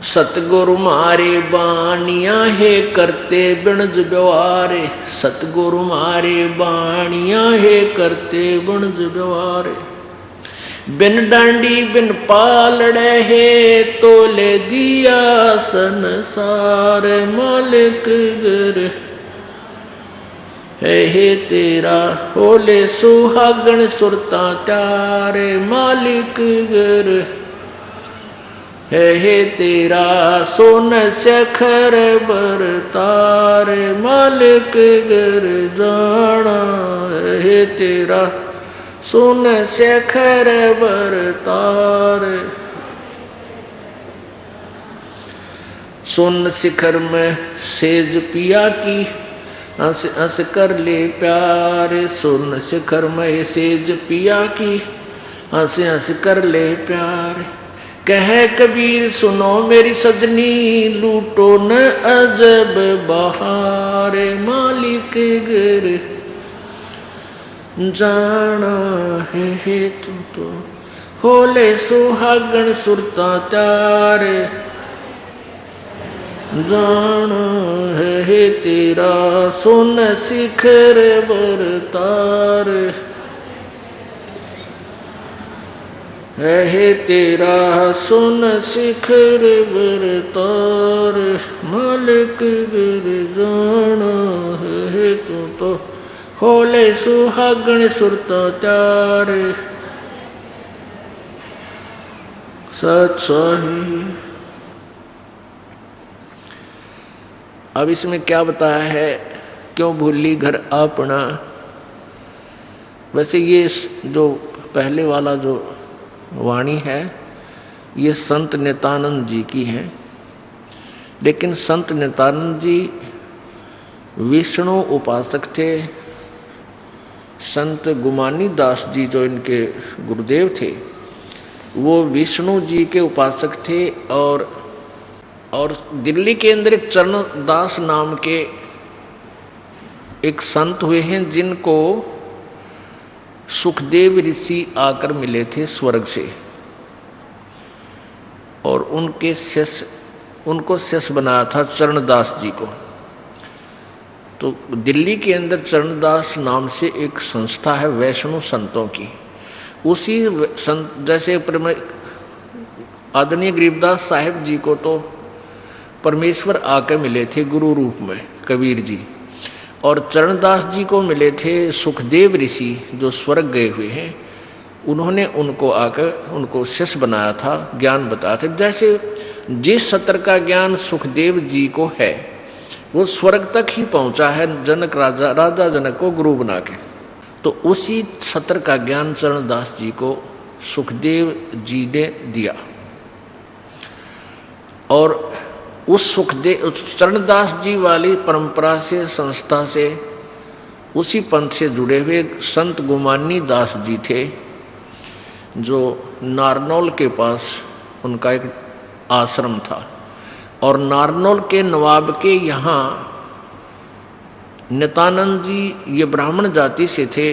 सतगुरु मारे बाणिया है करते बिणज व्यवहार, सतगुरु मारे बाणिया है करते बिणज व्यवहार। बिन डांडी बिन पालड़े है तोले दिया संसार, मालिक गुर है। तेरा होले सुहागण सुरता त्यार, मालिक गुर है। तेरा सोन शेखर बरतार, मालिक गुर जाना है। तेरा सोन शेखर बरतार। सोन शिखर में सेज पिया की हंस हंस कर ले प्यार, सोन शिखर में सेज पिया की हंस हंस कर ले प्यार। कह कबीर सुनो मेरी सजनी, लूटो न अजब बहार, मालिक गुर जाना है तू तो। होले सुहागण सुरता त्यार, जाना है। तेरा सोन शिखर बरतार है। तेरा सोन शिखर बरतार, मालिक गुर जाना है तू तो। होले सुहागण सुरता त्यार, सच सही। अब इसमें क्या बताया है, क्यों भूली घर अपना। वैसे ये जो पहले वाला जो वाणी है ये संत नित्यानंद जी की है, लेकिन संत नित्यानंद जी विष्णु उपासक थे। संत गुमानी दास जी जो इनके गुरुदेव थे वो विष्णु जी के उपासक थे। और दिल्ली के अंदर एक चरणदास नाम के एक संत हुए हैं जिनको सुखदेव ऋषि आकर मिले थे स्वर्ग से, और उनको शिष्य बनाया था चरणदास जी को। तो दिल्ली के अंदर चरणदास नाम से एक संस्था है वैष्णव संतों की। उसी संत जैसे आदरणीय गरीबदास साहिब जी को तो परमेश्वर आकर मिले थे गुरु रूप में कबीर जी, और चरणदास जी को मिले थे सुखदेव ऋषि जो स्वर्ग गए हुए हैं। उन्होंने उनको आकर उनको शिष्य बनाया था, ज्ञान बताया था। जैसे जिस सत्र का ज्ञान सुखदेव जी को है वो स्वर्ग तक ही पहुंचा है जनक राजा जनक को गुरु बना के, तो उसी सत्र का ज्ञान चरणदास जी को सुखदेव जी ने दिया। और उस चरणदास जी वाली परंपरा से संस्था से उसी पंथ से जुड़े हुए संत गुमानी दास जी थे जो नारनौल के पास उनका एक आश्रम था। और नारनौल के नवाब के यहाँ नित्यानंद जी ये ब्राह्मण जाति से थे।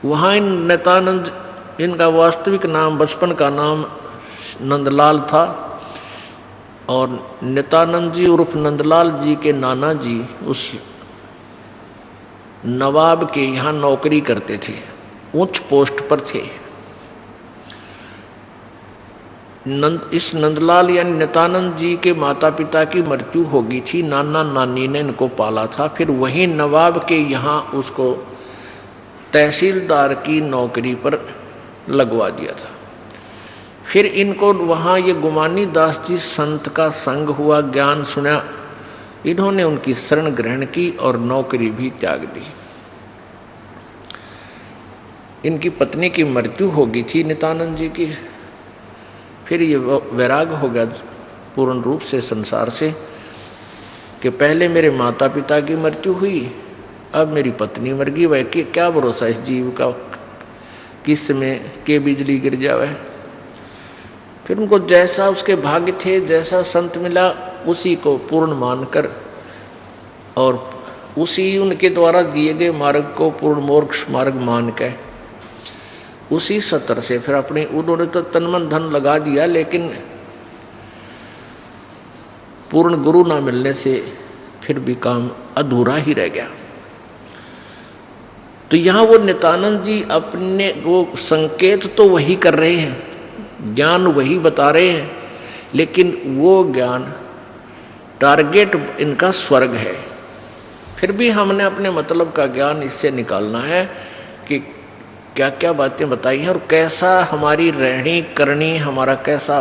वहाँ नित्यानंद, इनका वास्तविक नाम बचपन का नाम नंदलाल था, और नित्यानंद जी उर्फ नंदलाल जी के नाना जी उस नवाब के यहाँ नौकरी करते थे, उच्च पोस्ट पर थे। इस नंदलाल यानी नित्यानंद जी के माता पिता की मृत्यु हो गई थी, नाना नानी ने इनको पाला था। फिर वहीं नवाब के यहाँ उसको तहसीलदार की नौकरी पर लगवा दिया था। फिर इनको वहाँ ये गुमानी दास जी संत का संग हुआ, ज्ञान सुना, इन्होंने उनकी शरण ग्रहण की और नौकरी भी त्याग दी। इनकी पत्नी की मृत्यु हो गई थी नित्यानंद जी की। फिर ये वैराग हो गया पूर्ण रूप से संसार से कि पहले मेरे माता पिता की मृत्यु हुई, अब मेरी पत्नी मर गई, वह क्या भरोसा इस जीव का, किस में के बिजली गिर जावे। फिर उनको जैसा उसके भाग्य थे, जैसा संत मिला उसी को पूर्ण मानकर और उसी उनके द्वारा दिए गए मार्ग को पूर्ण मोक्ष मार्ग मान के उसी सत्र से फिर अपने उन्होंने तो तन मन धन लगा दिया, लेकिन पूर्ण गुरु ना मिलने से फिर भी काम अधूरा ही रह गया। तो यहाँ वो नित्यानंद जी अपने वो संकेत तो वही कर रहे हैं, ज्ञान वही बता रहे हैं, लेकिन वो ज्ञान टारगेट इनका स्वर्ग है। फिर भी हमने अपने मतलब का ज्ञान इससे निकालना है कि क्या क्या बातें बताई हैं और कैसा हमारी रहनी करनी, हमारा कैसा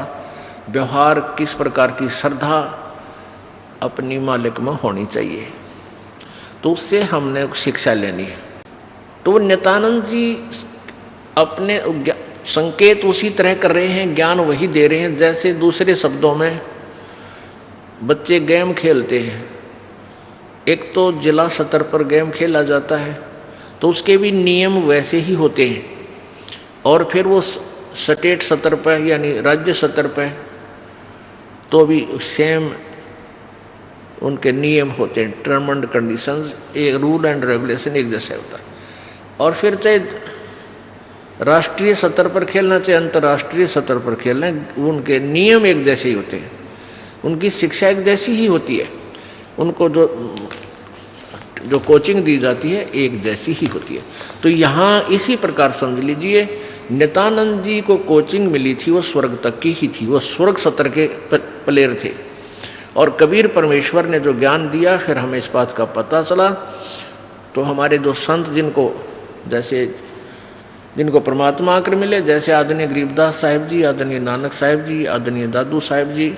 व्यवहार, किस प्रकार की श्रद्धा अपनी मालिक में होनी चाहिए, तो उससे हमने शिक्षा लेनी है। तो नित्यानंद जी अपने संकेत उसी तरह कर रहे हैं, ज्ञान वही दे रहे हैं। जैसे दूसरे शब्दों में बच्चे गेम खेलते हैं, एक तो जिला स्तर पर गेम खेला जाता है तो उसके भी नियम वैसे ही होते हैं, और फिर वो स्टेट स्तर पर यानी राज्य स्तर पर तो भी सेम उनके नियम होते हैं, टर्म एंड कंडीशंस, एक रूल एंड रेगुलेशन एक जैसे होता है। और फिर चाहे राष्ट्रीय स्तर पर खेलना चाहे अंतर्राष्ट्रीय स्तर पर खेलना, उनके नियम एक जैसे ही होते हैं, उनकी शिक्षा एक जैसी ही होती है, उनको जो कोचिंग दी जाती है एक जैसी ही होती है। तो यहाँ इसी प्रकार समझ लीजिए, नित्यानंद जी को कोचिंग मिली थी वो स्वर्ग तक की ही थी, वो स्वर्ग सत्र के प्लेयर थे। और कबीर परमेश्वर ने जो ज्ञान दिया, फिर हमें इस बात का पता चला। तो हमारे जो संत जिनको परमात्मा आकर मिले, जैसे आदरणीय गरीबदास साहिब जी, आदरणीय नानक साहिब जी, आदरणीय दादू साहिब जी,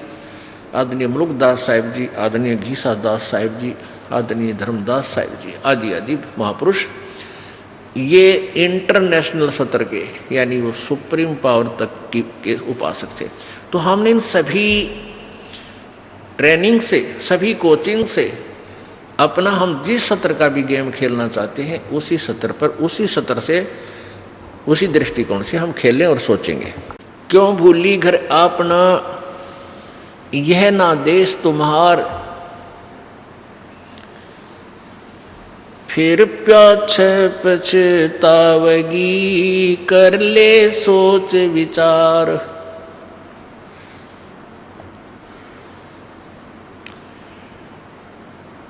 आदरणीय मुलुकदास साहिब जी, आदरणीय घीसा दास साहिब जी, आदरणीय धर्मदास साहिब जी, आदि आदि महापुरुष, ये इंटरनेशनल सत्र के यानी वो सुप्रीम पावर तक के उपासक थे। तो हमने इन सभी ट्रेनिंग से, सभी कोचिंग से अपना, हम जिस सत्र का भी गेम खेलना चाहते हैं उसी सत्र पर, उसी सत्र से, उसी दृष्टिकोण से हम खेलें और सोचेंगे। क्यों भूली घर अपना, यह ना देश तुम्हार, फिर प्याछे पछतावगी, कर ले सोच विचार।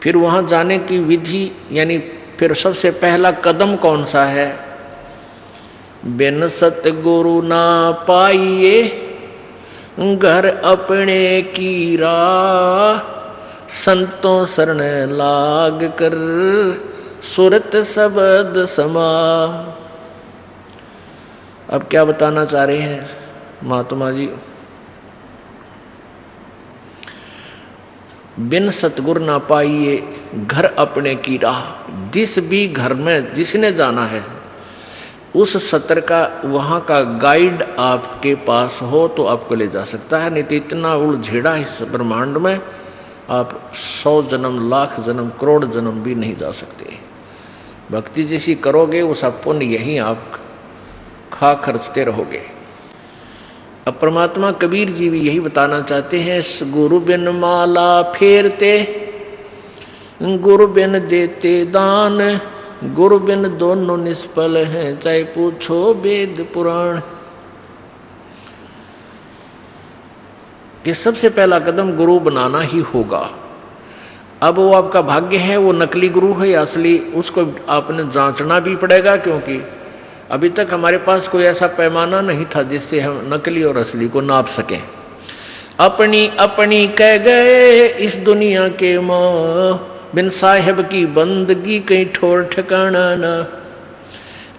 फिर वहां जाने की विधि, यानी फिर सबसे पहला कदम कौन सा है? बिन सतगुरु ना पाइए घर अपने की राह, संतों शरण लाग कर सुरत शब्द समा। अब क्या बताना चाह रहे हैं महात्मा जी? बिन सतगुर ना पाइए घर अपने की राह। जिस भी घर में जिसने जाना है उस सत्र का, वहाँ का गाइड आपके पास हो तो आपको ले जा सकता है, नहीं तो इतना उलझेड़ा इस ब्रह्मांड में आप 100 जन्म, लाख जन्म, करोड़ जन्म भी नहीं जा सकते। भक्ति जैसी करोगे वो सब पुण्य यहीं आप खा खर्चते रहोगे। अब परमात्मा कबीर जी भी यही बताना चाहते हैं, गुरु बिन माला फेरते, गुरु बिन देते दान, गुरु बिन दोनों निष्फल हैं, चाहे पूछो वेद पुराण। ये सबसे पहला कदम गुरु बनाना ही होगा। अब वो आपका भाग्य है, वो नकली गुरु है या असली, उसको आपने जांचना भी पड़ेगा, क्योंकि अभी तक हमारे पास कोई ऐसा पैमाना नहीं था जिससे हम नकली और असली को नाप सकें। अपनी अपनी कह गए इस दुनिया के माँ, बिन साहिब की बंदगी कहीं ठोर ठिकाना ना।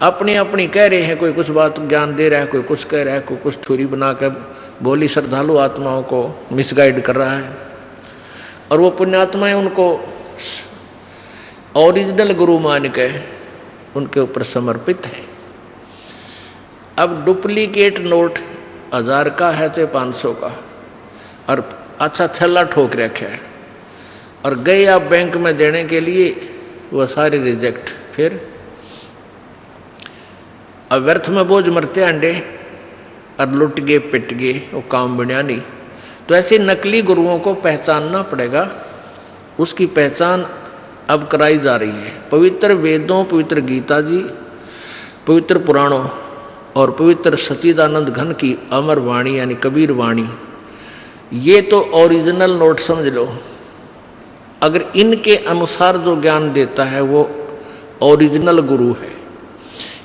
अपनी अपनी कह रहे हैं, कोई कुछ बात ज्ञान दे रहा है, कोई कुछ कह रहा है, कोई कुछ थ्योरी बनाकर बोली श्रद्धालु आत्माओं को मिसगाइड कर रहा है, और वो पुण्यात्माएं उनको ओरिजिनल गुरु मान के उनके ऊपर समर्पित है। अब डुप्लीकेट नोट 1000 का है तो 500 का, और अच्छा थैला ठोक रखा है, और गए आप बैंक में देने के लिए, वो सारे रिजेक्ट। फिर अब व्यर्थ में बोझ मरते अंडे, और लुट गए पिट गए, वो काम बनिया नहीं। तो ऐसे नकली गुरुओं को पहचानना पड़ेगा। उसकी पहचान अब कराई जा रही है पवित्र वेदों, पवित्र गीता जी, पवित्र पुराणों और पवित्र सच्चिदानंद घन की अमर वाणी यानी कबीर वाणी। ये तो ओरिजिनल नोट समझ लो। अगर इनके अनुसार जो ज्ञान देता है वो ओरिजिनल गुरु है,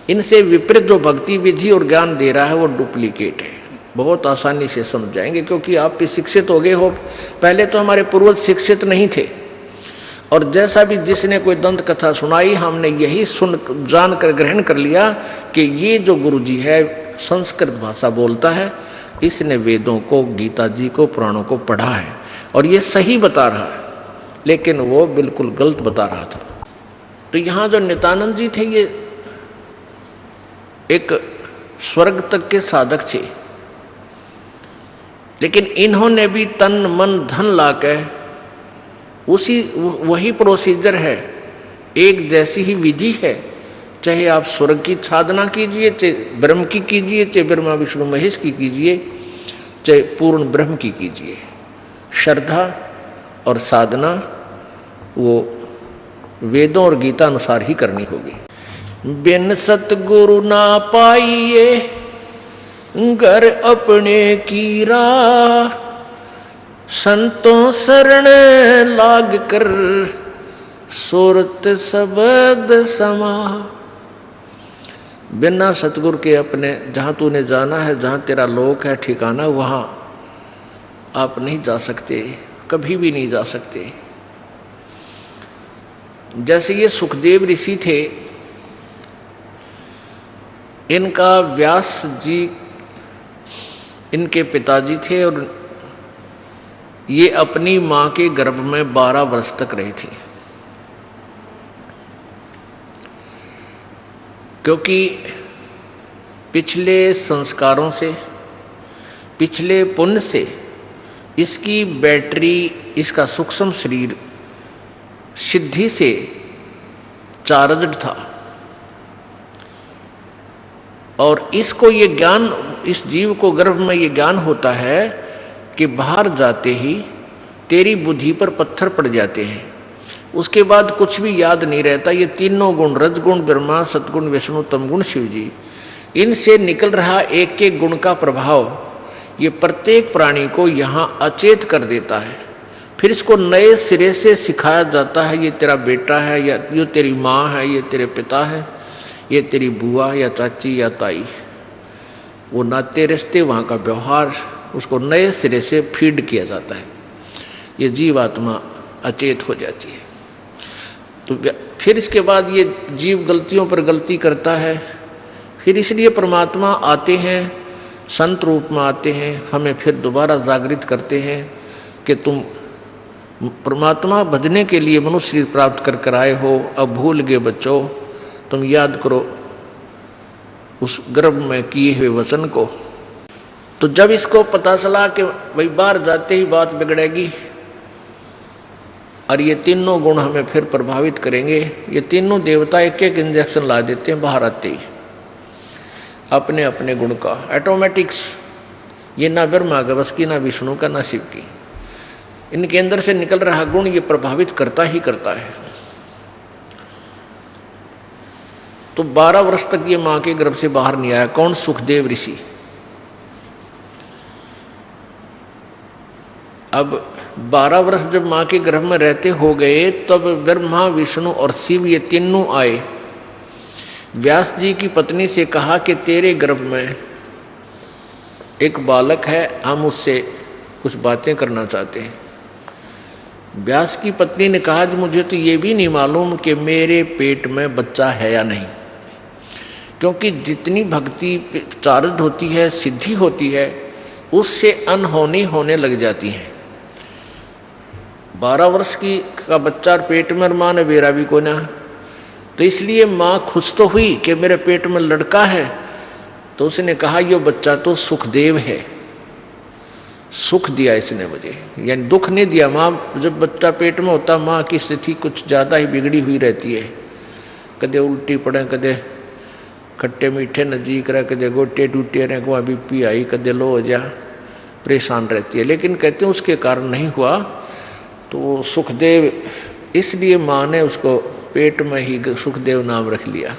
इनसे विपरीत जो भक्ति विधि और ज्ञान दे रहा है वो डुप्लीकेट है। बहुत आसानी से समझ जाएंगे, क्योंकि आप भी शिक्षित हो गए हो। पहले तो हमारे पूर्वज शिक्षित नहीं थे, और जैसा भी जिसने कोई दंत कथा सुनाई, हमने यही सुन जान कर ग्रहण कर लिया कि ये जो गुरु जी है संस्कृत भाषा बोलता है, इसने वेदों को, गीता जी को, पुराणों को पढ़ा है और ये सही बता रहा है, लेकिन वो बिल्कुल गलत बता रहा था। तो यहाँ जो नित्यानंद जी थे ये एक स्वर्ग तक के साधक थे, लेकिन इन्होंने भी तन मन धन लाकर उसी वही प्रोसीजर है, एक जैसी ही विधि है। चाहे आप स्वर्ग की साधना कीजिए, चाहे ब्रह्म की कीजिए, चाहे ब्रह्मा विष्णु महेश की कीजिए, चाहे पूर्ण ब्रह्म की कीजिए, श्रद्धा और साधना वो वेदों और गीता अनुसार ही करनी होगी। बिन सतगुरु ना पाइए घर अपने की राह, संतों शरण लाग कर सुरत शब्द समा। बिना सतगुरु के अपने जहाँ तूने जाना है, जहाँ तेरा लोक है, ठिकाना, वहाँ आप नहीं जा सकते, कभी भी नहीं जा सकते। जैसे ये सुखदेव ऋषि थे, इनका व्यास जी इनके पिताजी थे और ये अपनी माँ के गर्भ में 12 वर्ष तक रहे थे। क्योंकि पिछले संस्कारों से, पिछले पुण्य से इसकी बैटरी, इसका सूक्ष्म शरीर सिद्धि से चार्जड था। और इसको ये ज्ञान, इस जीव को गर्भ में ये ज्ञान होता है कि बाहर जाते ही तेरी बुद्धि पर पत्थर पड़ जाते हैं, उसके बाद कुछ भी याद नहीं रहता। ये तीनों गुण, रजगुण ब्रह्मा, सतगुण विष्णु, तमगुण शिव जी, इनसे निकल रहा एक एक गुण का प्रभाव ये प्रत्येक प्राणी को यहाँ अचेत कर देता है। फिर इसको नए सिरे से सिखाया जाता है, ये तेरा बेटा है, या ये तेरी माँ है, ये तेरे पिता है, ये तेरी बुआ या चाची या ताई। वो नाते रिश्ते, वहाँ का व्यवहार, उसको नए सिरे से फीड किया जाता है। ये जीवात्मा अचेत हो जाती है। तो फिर इसके बाद ये जीव गलतियों पर गलती करता है। फिर इसलिए परमात्मा आते हैं, संत रूप में आते हैं, हमें फिर दोबारा जागृत करते हैं कि तुम परमात्मा भजने के लिए मनुष्य शरीर प्राप्त कर कर आए हो, अब भूल गए बच्चों, तुम याद करो उस गर्भ में किए हुए वचन को। तो जब इसको पता चला कि भाई बाहर जाते ही बात बिगड़ेगी और ये तीनों गुण हमें फिर प्रभावित करेंगे, ये तीनों देवता एक एक इंजेक्शन ला देते हैं बाहर आते ही, अपने अपने गुण का ऑटोमेटिक्स। ये ना ब्रह्मा का बस की, ना विष्णु का, ना शिव की। इनके अंदर से निकल रहा गुण ये प्रभावित करता ही करता है। तो 12 वर्ष तक ये मां के गर्भ से बाहर नहीं आया। कौन? सुखदेव ऋषि। अब 12 वर्ष जब मां के गर्भ में रहते हो गए, तब ब्रह्मा, विष्णु और शिव ये तीनों आए। व्यास जी की पत्नी से कहा कि तेरे गर्भ में एक बालक है, हम उससे कुछ बातें करना चाहते हैं। व्यास की पत्नी ने कहा कि मुझे तो ये भी नहीं मालूम कि मेरे पेट में बच्चा है या नहीं, क्योंकि जितनी भक्ति चार्ज होती है, सिद्धि होती है, उससे अनहोनी होने लग जाती है। 12 वर्ष की का बच्चा पेट में, मां ने बेरा भी को ना, तो इसलिए माँ खुश तो हुई कि मेरे पेट में लड़का है। तो उसने कहा ये बच्चा तो सुखदेव है, सुख दिया इसने मुझे, यानी दुख नहीं दिया। माँ जब बच्चा पेट में होता, माँ की स्थिति कुछ ज़्यादा ही बिगड़ी हुई रहती है, कदे उल्टी पड़े, कदे खट्टे मीठे नजीक रहे, कदे गोटे टूटे रहे, वहाँ बीपी आई, कदे लो हो जा, परेशान रहती है। लेकिन कहते हैं उसके कारण नहीं हुआ, तो सुखदेव, इसलिए माँ ने उसको पेट में ही सुखदेव नाम रख लिया।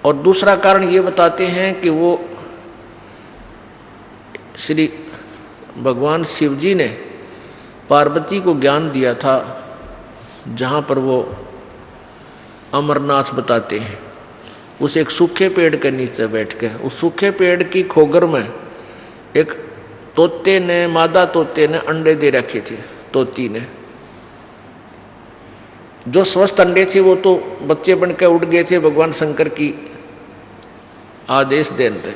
और दूसरा कारण ये बताते हैं कि वो श्री भगवान शिव जी ने पार्वती को ज्ञान दिया था, जहाँ पर वो अमरनाथ बताते हैं, उस एक सूखे पेड़ के नीचे बैठ के, उस सूखे पेड़ की खोगर में एक तोते ने, मादा तोते ने अंडे दे रखे थे। तोती ने जो स्वस्थ अंडे थे वो तो बच्चे बन के उड़ गए थे, भगवान शंकर की आदेश देते,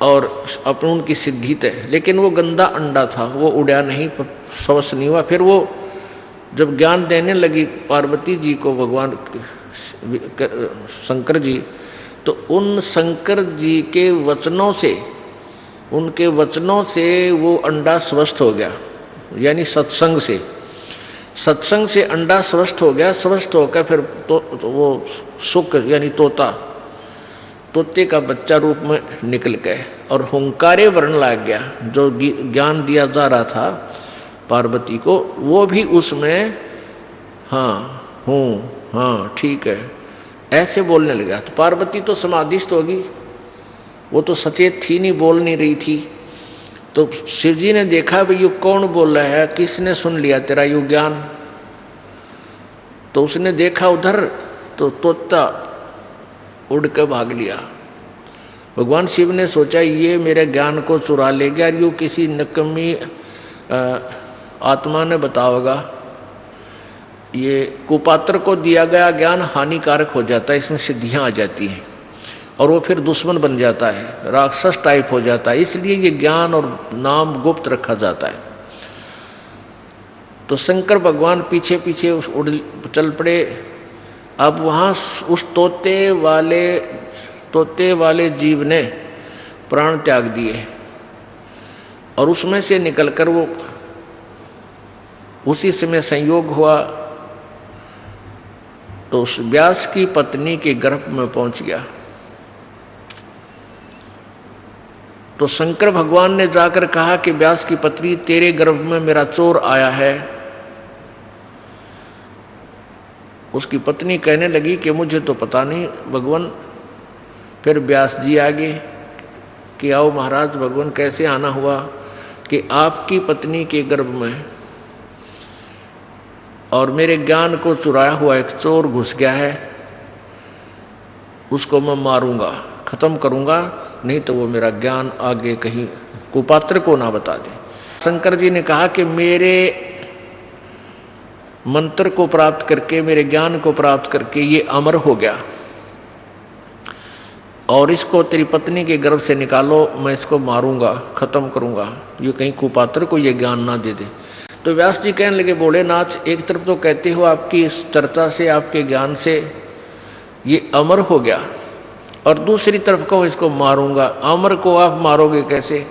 और अपन उनकी सिद्धि थे। लेकिन वो गंदा अंडा था, वो उड़ा नहीं, स्वस्थ नहीं हुआ। फिर वो जब ज्ञान देने लगी पार्वती जी को भगवान शंकर जी, तो उन शंकर जी के वचनों से, उनके वचनों से वो अंडा स्वस्थ हो गया, यानी सत्संग से अंडा स्वस्थ हो गया। स्वस्थ होकर फिर तो वो सुख यानी तोते का बच्चा रूप में निकल गए और हुंकारे वर्ण लग गया। जो ज्ञान दिया जा रहा था पार्वती को, वो भी उसमें हाँ हूँ, हाँ ठीक है, ऐसे बोलने लगा। तो पार्वती तो समाधिस्थ होगी, वो तो सचेत थी नहीं, बोल नहीं रही थी। तो शिव जी ने देखा भाई ये कौन बोल रहा है, किसने सुन लिया तेरा यू ज्ञान। तो उसने देखा उधर, तो तोता उड़ के भाग लिया। भगवान शिव ने सोचा ये मेरे ज्ञान को चुरा ले गया, यू किसी नकमी आत्मा ने बताओगा। ये कुपात्र को दिया गया ज्ञान हानिकारक हो जाता है, इसमें सिद्धियां आ जाती हैं और वो फिर दुश्मन बन जाता है, राक्षस टाइप हो जाता है। इसलिए ये ज्ञान और नाम गुप्त रखा जाता है। तो शंकर भगवान पीछे पीछे उड़ चल पड़े। अब वहाँ उस तोते वाले जीव ने प्राण त्याग दिए और उसमें से निकलकर वो उसी समय संयोग हुआ तो उस व्यास की पत्नी के गर्भ में पहुंच गया। तो शंकर भगवान ने जाकर कहा कि व्यास की पत्नी, तेरे गर्भ में मेरा चोर आया है। उसकी पत्नी कहने लगी कि मुझे तो पता नहीं भगवान। फिर व्यास जी आगे कि आओ महाराज भगवान, कैसे आना हुआ? कि आपकी पत्नी के गर्भ में और मेरे ज्ञान को चुराया हुआ एक चोर घुस गया है, उसको मैं मारूंगा, खत्म करूंगा, नहीं तो वो मेरा ज्ञान आगे कहीं कुपात्र को ना बता दे। शंकर जी ने कहा कि मेरे मंत्र को प्राप्त करके, मेरे ज्ञान को प्राप्त करके ये अमर हो गया और इसको तेरी पत्नी के गर्भ से निकालो, मैं इसको मारूंगा, खत्म करूंगा, ये कहीं कुपात्र को ये ज्ञान ना दे दे। तो व्यास जी कहने लगे, भोलेनाथ एक तरफ तो कहते हो आपकी इस चर्चा से, आपके ज्ञान से ये अमर हो गया, और दूसरी तरफ कहो इसको मारूंगा। अमर को आप मारोगे कैसे?